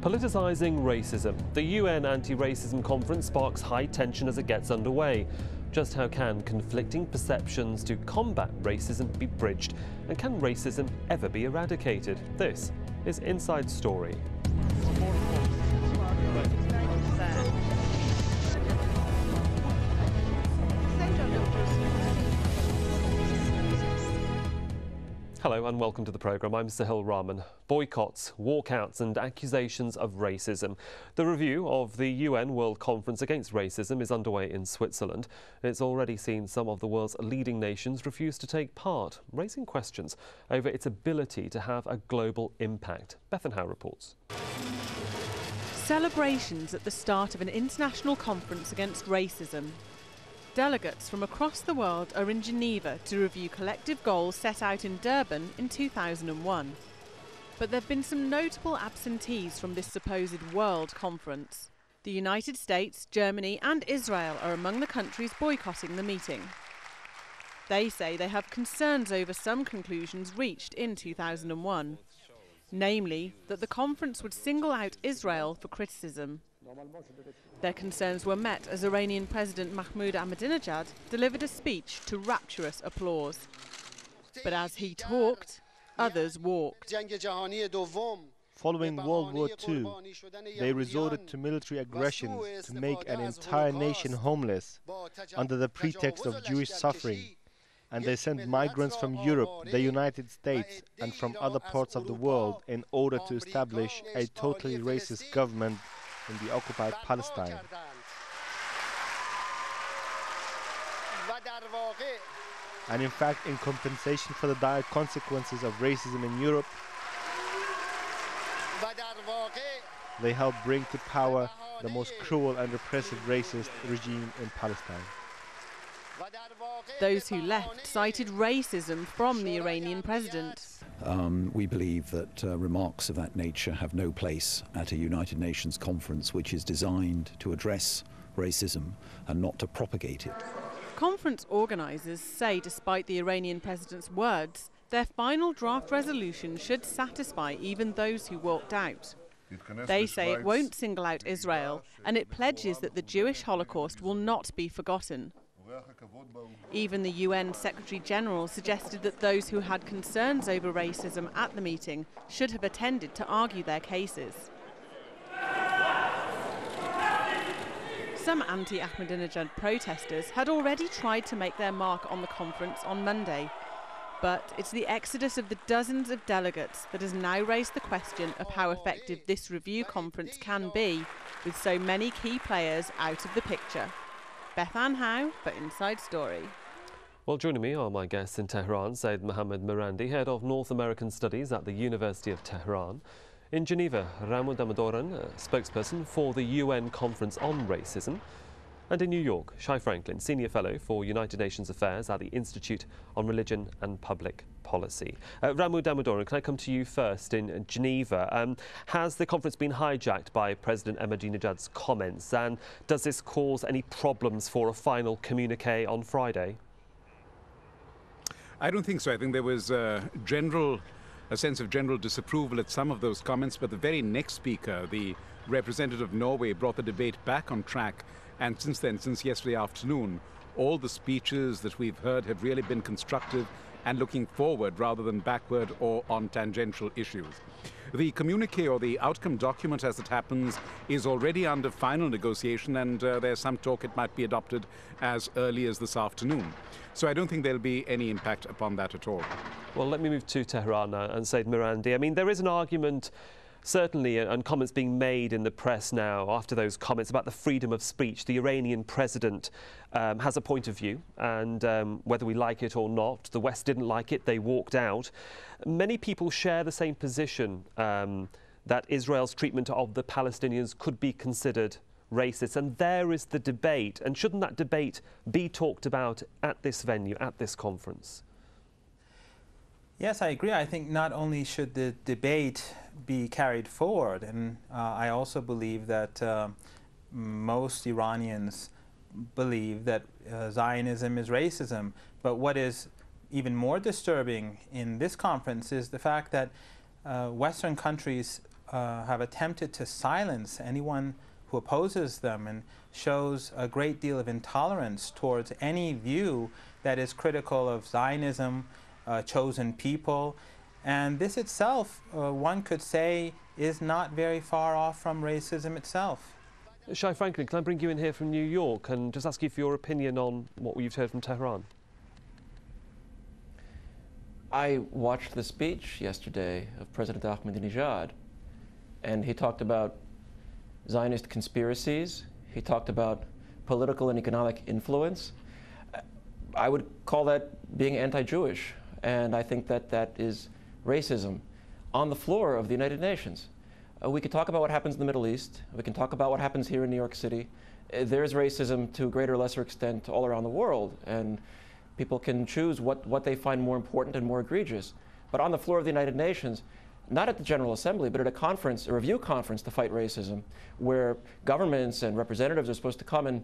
Politicising racism. The UN Anti-Racism Conference sparks high tension as it gets underway. Just how can conflicting perceptions to combat racism be bridged? And can racism ever be eradicated? This is Inside Story. Hello and welcome to the programme. I'm Sahil Rahman. Boycotts, walkouts and accusations of racism. The review of the UN World Conference Against Racism is underway in Switzerland. It's already seen some of the world's leading nations refuse to take part, raising questions over its ability to have a global impact. Bethan Howe reports. Celebrations at the start of an international conference against racism. Delegates from across the world are in Geneva to review collective goals set out in Durban in 2001. But there have been some notable absentees from this supposed world conference. The United States, Germany and Israel are among the countries boycotting the meeting. They say they have concerns over some conclusions reached in 2001, namely that the conference would single out Israel for criticism. Their concerns were met as Iranian President Mahmoud Ahmadinejad delivered a speech to rapturous applause. But as he talked, others walked. Following World War II, they resorted to military aggression to make an entire nation homeless under the pretext of Jewish suffering. And they sent migrants from Europe, the United States and from other parts of the world in order to establish a totally racist government in the occupied Palestine. And in fact, in compensation for the dire consequences of racism in Europe, they helped bring to power the most cruel and repressive racist regime in Palestine. Those who left cited racism from the Iranian president. We believe that remarks of that nature have no place at a United Nations conference which is designed to address racism and not to propagate it. Conference organisers say despite the Iranian president's words, their final draft resolution should satisfy even those who walked out. They say it won't single out Israel and it pledges that the Jewish Holocaust will not be forgotten. Even the UN Secretary-General suggested that those who had concerns over racism at the meeting should have attended to argue their cases. Some anti-Ahmadinejad protesters had already tried to make their mark on the conference on Monday. But it's the exodus of the dozens of delegates that has now raised the question of how effective this review conference can be, with so many key players out of the picture. Bethan Howe for Inside Story. Well, joining me are my guests in Tehran, Said Mohammed Mirandi, Head of North American Studies at the University of Tehran. In Geneva, Ramu Damodoran, spokesperson for the UN Conference on Racism. And in New York, Shai Franklin, Senior Fellow for United Nations Affairs at the Institute on Religion and Public Policy. Ramu Damodoran, can I come to you first in Geneva? Has the conference been hijacked by President Ahmadinejad's comments, and does this cause any problems for a final communiqué on Friday? I don't think so. I think there was a sense of general disapproval at some of those comments, but the very next speaker, the representative of Norway, brought the debate back on track. And since then, since yesterday afternoon, all the speeches that we've heard have really been constructive and looking forward rather than backward or on tangential issues. The communique or the outcome document, as it happens, is already under final negotiation, and there's some talk it might be adopted as early as this afternoon. So I don't think there'll be any impact upon that at all. Well, let me move to Tehran now and Said Mirandi. I mean, there is an argument certainly, and comments being made in the press now after those comments about the freedom of speech. The Iranian president has a point of view, and whether we like it or not, the West didn't like it, they walked out. Many people share the same position that Israel's treatment of the Palestinians could be considered racist, and there is the debate. And shouldn't that debate be talked about at this venue, at this conference? Yes, I agree. I think not only should the debate be carried forward, and I also believe that most Iranians believe that Zionism is racism. But what is even more disturbing in this conference is the fact that Western countries have attempted to silence anyone who opposes them and shows a great deal of intolerance towards any view that is critical of Zionism, chosen people. And this itself, one could say, is not very far off from racism itself. Shai Franklin, can I bring you in here from New York and just ask you for your opinion on what you've heard from Tehran? I watched the speech yesterday of President Ahmadinejad, and he talked about Zionist conspiracies. He talked about political and economic influence. I would call that being anti-Jewish, and I think that that is racism on the floor of the United Nations. We could talk about what happens in the Middle East. We can talk about what happens here in New York City. There's racism to a greater or lesser extent all around the world, and people can choose what they find more important and more egregious. But on the floor of the United Nations, not at the General Assembly, but at a conference, a review conference to fight racism, where governments and representatives are supposed to come and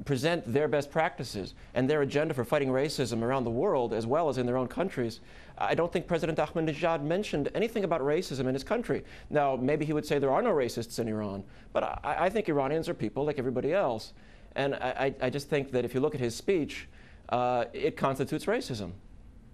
present their best practices and their agenda for fighting racism around the world as well as in their own countries. I don't think President Ahmadinejad mentioned anything about racism in his country. Now, maybe he would say there are no racists in Iran, but I think Iranians are people like everybody else. And I just think that if you look at his speech, it constitutes racism.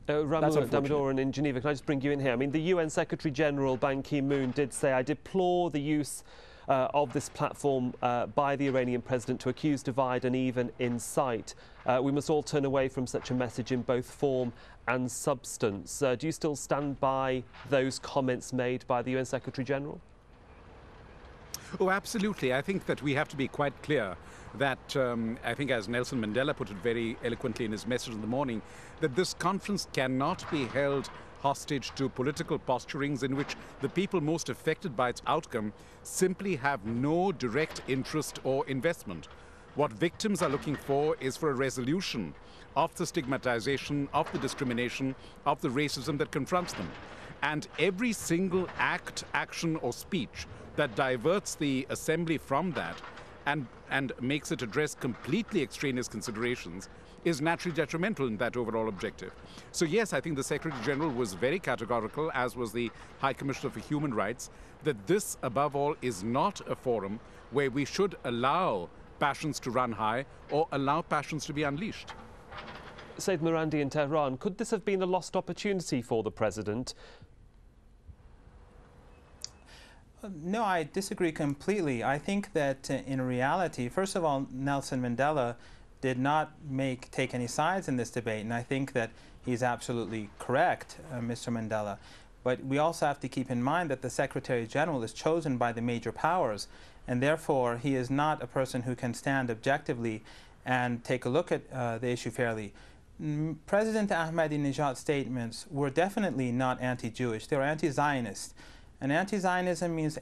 Damodaran in Geneva, can I just bring you in here? I mean, the UN Secretary General Ban Ki-moon did say, I deplore the use of this platform by the Iranian president to accuse divide and even incite. We must all turn away from such a message in both form and substance. Do you still stand by those comments made by the UN Secretary General? Oh, absolutely. I think that we have to be quite clear that, I think as Nelson Mandela put it very eloquently in his message in the morning, that this conference cannot be held hostage to political posturings in which the people most affected by its outcome simply have no direct interest or investment. What victims are looking for is for a resolution of the stigmatization, of the discrimination, of the racism that confronts them. And every single act, action, or speech that diverts the assembly from that and makes it address completely extraneous considerations is naturally detrimental in that overall objective. So yes, I think the Secretary General was very categorical, as was the High Commissioner for Human Rights, that this, above all, is not a forum where we should allow passions to run high or allow passions to be unleashed. Said Marandi in Tehran, could this have been a lost opportunity for the president? No, I disagree completely. I think that in reality, first of all, Nelson Mandela did not take any sides in this debate, and I think that he's absolutely correct, Mr. Mandela. But we also have to keep in mind that the Secretary General is chosen by the major powers, and therefore he is not a person who can stand objectively and take a look at the issue fairly. President Ahmadinejad's statements were definitely not anti-Jewish, they were anti-Zionist. And anti-Zionism means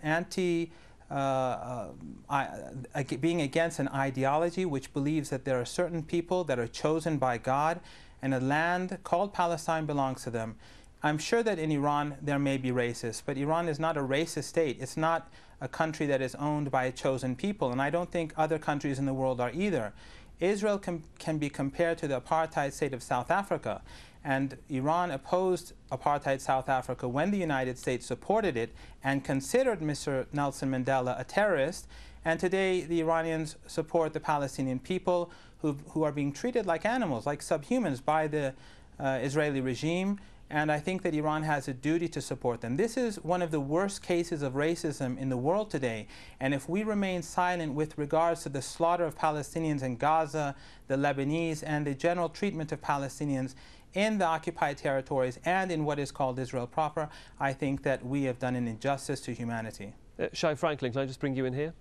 being against an ideology which believes that there are certain people that are chosen by God and a land called Palestine belongs to them. I'm sure that in Iran there may be racists, but Iran is not a racist state. It's not a country that is owned by a chosen people, and I don't think other countries in the world are either. Israel can be compared to the apartheid state of South Africa, and Iran opposed apartheid South Africa when the United States supported it and considered Mr. Nelson Mandela a terrorist. And today the Iranians support the Palestinian people who are being treated like animals, like subhumans by the Israeli regime. And I think that Iran has a duty to support them. This is one of the worst cases of racism in the world today. And if we remain silent with regards to the slaughter of Palestinians in Gaza, the Lebanese, and the general treatment of Palestinians in the occupied territories and in what is called Israel proper, I think that we have done an injustice to humanity. Shai Franklin, can I just bring you in here?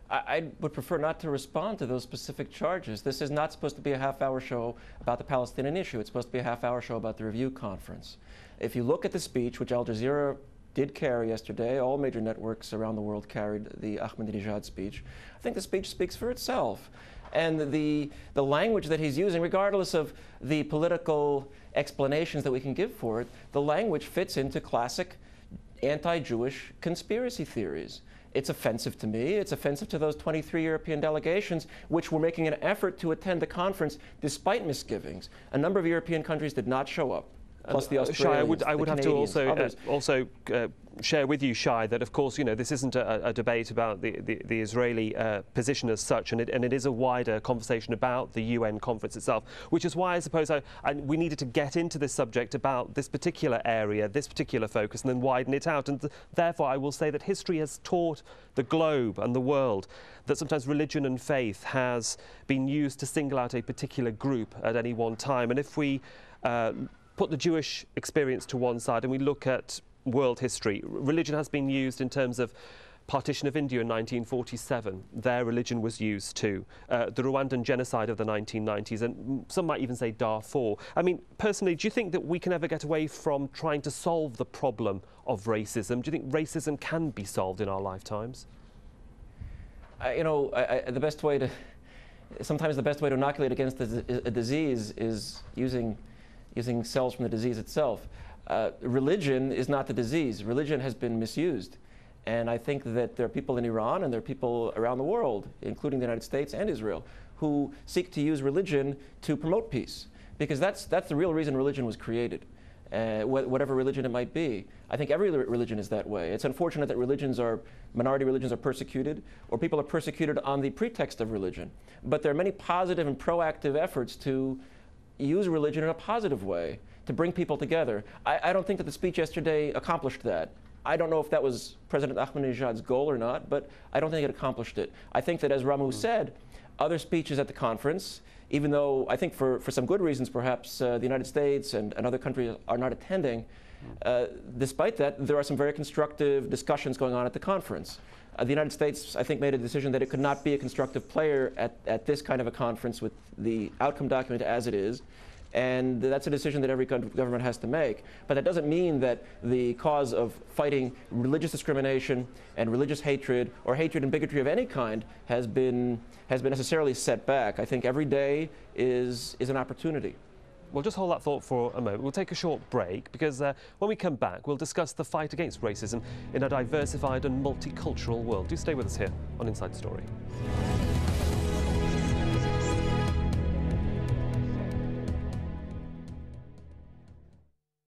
I would prefer not to respond to those specific charges. This is not supposed to be a half-hour show about the Palestinian issue. It's supposed to be a half-hour show about the review conference. If you look at the speech, which Al Jazeera did carry yesterday, all major networks around the world carried the Ahmadinejad speech, I think the speech speaks for itself. And the language that he's using, regardless of the political explanations that we can give for it, the language fits into classic anti-Jewish conspiracy theories. It's offensive to me. It's offensive to those 23 European delegations which were making an effort to attend the conference despite misgivings. A number of European countries did not show up. plus the Australians, Shai, I would have to also share with you, Shai, that of course, you know, this isn't a debate about the Israeli position as such, and it is a wider conversation about the UN conference itself, which is why I suppose we needed to get into this subject about this particular area, this particular focus, and then widen it out. And therefore, I will say that history has taught the globe and the world that sometimes religion and faith has been used to single out a particular group at any one time. And if we put the Jewish experience to one side and we look at world history, religion has been used in terms of partition of India in 1947. Their religion was used too. The Rwandan genocide of the 1990s, and some might even say Darfur. I mean, personally, do you think that we can ever get away from trying to solve the problem of racism? Do you think racism can be solved in our lifetimes? You know, sometimes the best way to inoculate against a disease is using cells from the disease itself. Religion is not the disease. Religion has been misused. And I think that there are people in Iran and there are people around the world, including the United States and Israel, who seek to use religion to promote peace. Because that's the real reason religion was created, whatever religion it might be. I think every religion is that way. It's unfortunate that minority religions are persecuted, or people are persecuted on the pretext of religion. But there are many positive and proactive efforts to use religion in a positive way, to bring people together. I don't think that the speech yesterday accomplished that. I don't know if that was President Ahmadinejad's goal or not, but I don't think it accomplished it. I think that, as Ramu said, other speeches at the conference, even though I think for some good reasons perhaps the United States and other countries are not attending, despite that, there are some very constructive discussions going on at the conference. The United States, I think, made a decision that it could not be a constructive player at this kind of a conference with the outcome document as it is. And that's a decision that every government has to make. But that doesn't mean that the cause of fighting religious discrimination and religious hatred, or hatred and bigotry of any kind, has been necessarily set back. I think every day is an opportunity. Well, just hold that thought for a moment. We'll take a short break, because when we come back, we'll discuss the fight against racism in a diversified and multicultural world. Do stay with us here on Inside Story.